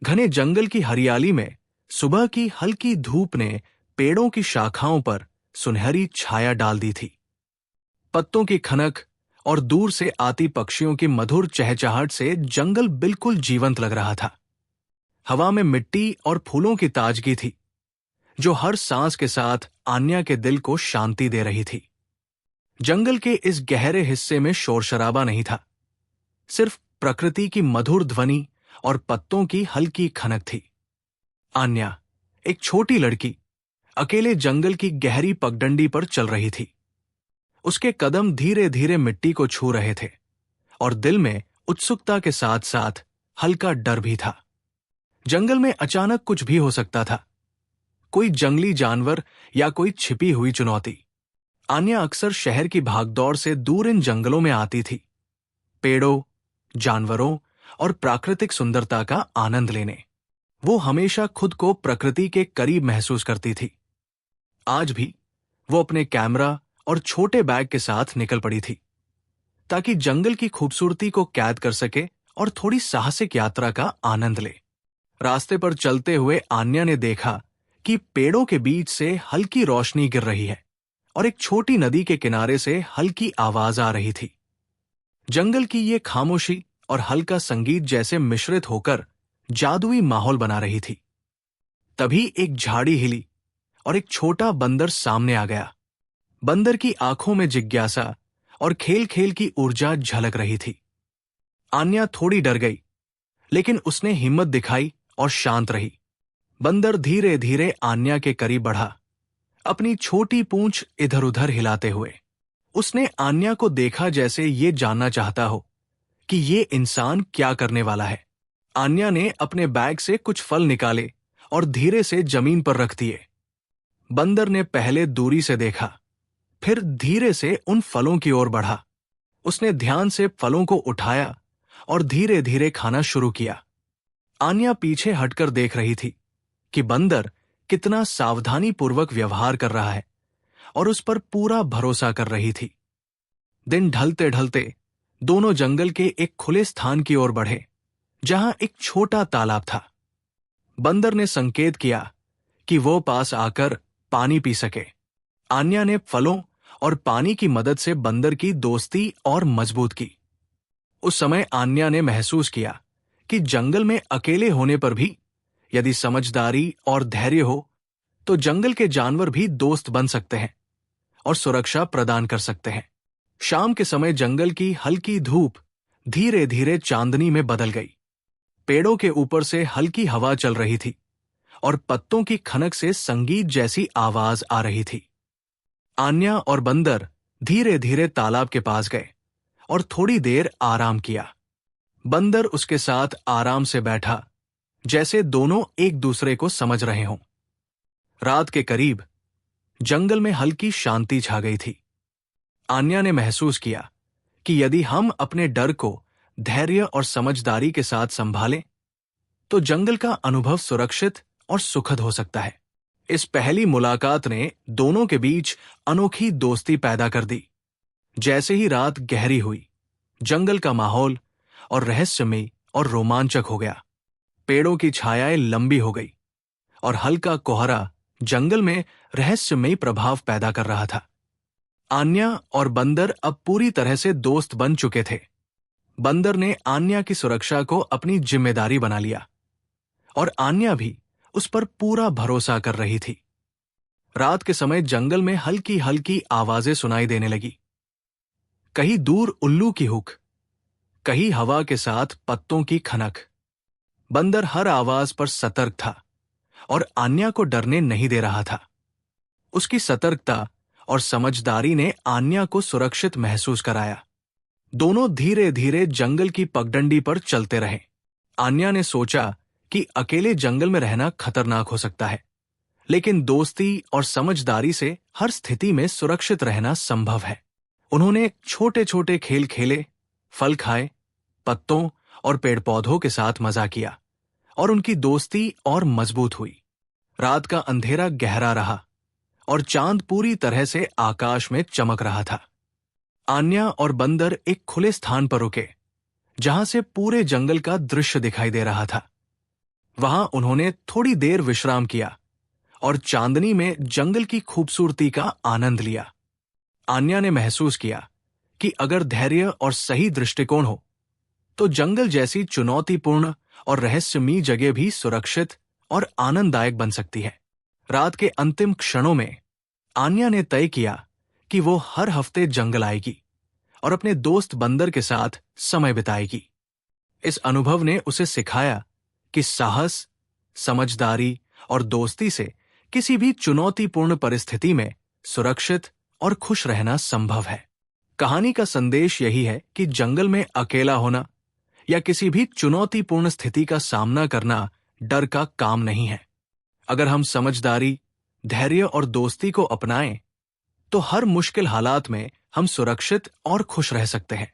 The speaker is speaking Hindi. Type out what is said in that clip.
घने जंगल की हरियाली में सुबह की हल्की धूप ने पेड़ों की शाखाओं पर सुनहरी छाया डाल दी थी। पत्तों की खनक और दूर से आती पक्षियों की मधुर चहचहाहट से जंगल बिल्कुल जीवंत लग रहा था। हवा में मिट्टी और फूलों की ताजगी थी, जो हर सांस के साथ आन्या के दिल को शांति दे रही थी। जंगल के इस गहरे हिस्से में शोर शराबा नहीं था, सिर्फ प्रकृति की मधुर ध्वनि और पत्तों की हल्की खनक थी। आन्या, एक छोटी लड़की, अकेले जंगल की गहरी पगडंडी पर चल रही थी। उसके कदम धीरे धीरे मिट्टी को छू रहे थे और दिल में उत्सुकता के साथ साथ हल्का डर भी था। जंगल में अचानक कुछ भी हो सकता था, कोई जंगली जानवर या कोई छिपी हुई चुनौती। आन्या अक्सर शहर की भागदौड़ से दूर इन जंगलों में आती थी, पेड़ों, जानवरों और प्राकृतिक सुंदरता का आनंद लेने। वो हमेशा खुद को प्रकृति के करीब महसूस करती थी। आज भी वो अपने कैमरा और छोटे बैग के साथ निकल पड़ी थी, ताकि जंगल की खूबसूरती को कैद कर सके और थोड़ी साहसिक यात्रा का आनंद ले। रास्ते पर चलते हुए आन्या ने देखा कि पेड़ों के बीच से हल्की रोशनी गिर रही है और एक छोटी नदी के किनारे से हल्की आवाज आ रही थी। जंगल की ये खामोशी और हल्का संगीत जैसे मिश्रित होकर जादुई माहौल बना रही थी। तभी एक झाड़ी हिली और एक छोटा बंदर सामने आ गया। बंदर की आंखों में जिज्ञासा और खेल खेल की ऊर्जा झलक रही थी। आन्या थोड़ी डर गई, लेकिन उसने हिम्मत दिखाई और शांत रही। बंदर धीरे धीरे आन्या के करीब बढ़ा, अपनी छोटी पूंछ इधर उधर हिलाते हुए। उसने आन्या को देखा जैसे ये जानना चाहता हो कि ये इंसान क्या करने वाला है। आन्या ने अपने बैग से कुछ फल निकाले और धीरे से जमीन पर रख दिए। बंदर ने पहले दूरी से देखा, फिर धीरे से उन फलों की ओर बढ़ा। उसने ध्यान से फलों को उठाया और धीरे धीरे खाना शुरू किया। आन्या पीछे हटकर देख रही थी कि बंदर कितना सावधानीपूर्वक व्यवहार कर रहा है और उस पर पूरा भरोसा कर रही थी। दिन ढलते ढलते दोनों जंगल के एक खुले स्थान की ओर बढ़े, जहां एक छोटा तालाब था। बंदर ने संकेत किया कि वो पास आकर पानी पी सके। आन्या ने फलों और पानी की मदद से बंदर की दोस्ती और मजबूत की। उस समय आन्या ने महसूस किया कि जंगल में अकेले होने पर भी यदि समझदारी और धैर्य हो, तो जंगल के जानवर भी दोस्त बन सकते हैं और सुरक्षा प्रदान कर सकते हैं। शाम के समय जंगल की हल्की धूप धीरे धीरे चांदनी में बदल गई। पेड़ों के ऊपर से हल्की हवा चल रही थी और पत्तों की खनक से संगीत जैसी आवाज आ रही थी। आन्या और बंदर धीरे धीरे तालाब के पास गए और थोड़ी देर आराम किया। बंदर उसके साथ आराम से बैठा, जैसे दोनों एक दूसरे को समझ रहे हों। रात के करीब जंगल में हल्की शांति छा गई थी। आन्या ने महसूस किया कि यदि हम अपने डर को धैर्य और समझदारी के साथ संभालें, तो जंगल का अनुभव सुरक्षित और सुखद हो सकता है। इस पहली मुलाकात ने दोनों के बीच अनोखी दोस्ती पैदा कर दी। जैसे ही रात गहरी हुई, जंगल का माहौल और रहस्यमय और रोमांचक हो गया। पेड़ों की छायाएं लंबी हो गई और हल्का कोहरा जंगल में रहस्यमय प्रभाव पैदा कर रहा था। आन्या और बंदर अब पूरी तरह से दोस्त बन चुके थे। बंदर ने आन्या की सुरक्षा को अपनी जिम्मेदारी बना लिया और आन्या भी उस पर पूरा भरोसा कर रही थी। रात के समय जंगल में हल्की हल्की आवाजें सुनाई देने लगी। कहीं दूर उल्लू की हुक, कहीं हवा के साथ पत्तों की खनक। बंदर हर आवाज पर सतर्क था और आन्या को डरने नहीं दे रहा था। उसकी सतर्कता और समझदारी ने आन्या को सुरक्षित महसूस कराया। दोनों धीरे धीरे जंगल की पगडंडी पर चलते रहे। आन्या ने सोचा कि अकेले जंगल में रहना खतरनाक हो सकता है, लेकिन दोस्ती और समझदारी से हर स्थिति में सुरक्षित रहना संभव है। उन्होंने छोटे छोटे खेल खेले, फल खाए, पत्तों और पेड़ पौधों के साथ मजा किया और उनकी दोस्ती और मजबूत हुई। रात का अंधेरा गहरा रहा और चांद पूरी तरह से आकाश में चमक रहा था। आन्या और बंदर एक खुले स्थान पर रुके, जहां से पूरे जंगल का दृश्य दिखाई दे रहा था। वहां उन्होंने थोड़ी देर विश्राम किया और चांदनी में जंगल की खूबसूरती का आनंद लिया। आन्या ने महसूस किया कि अगर धैर्य और सही दृष्टिकोण हो तो जंगल जैसी चुनौतीपूर्ण और रहस्यमयी जगह भी सुरक्षित और आनंददायक बन सकती है। रात के अंतिम क्षणों में आन्या ने तय किया कि वो हर हफ्ते जंगल आएगी और अपने दोस्त बंदर के साथ समय बिताएगी। इस अनुभव ने उसे सिखाया कि साहस, समझदारी और दोस्ती से किसी भी चुनौतीपूर्ण परिस्थिति में सुरक्षित और खुश रहना संभव है। कहानी का संदेश यही है कि जंगल में अकेला होना या किसी भी चुनौतीपूर्ण स्थिति का सामना करना डर का काम नहीं है। अगर हम समझदारी, धैर्य और दोस्ती को अपनाएं, तो हर मुश्किल हालात में हम सुरक्षित और खुश रह सकते हैं।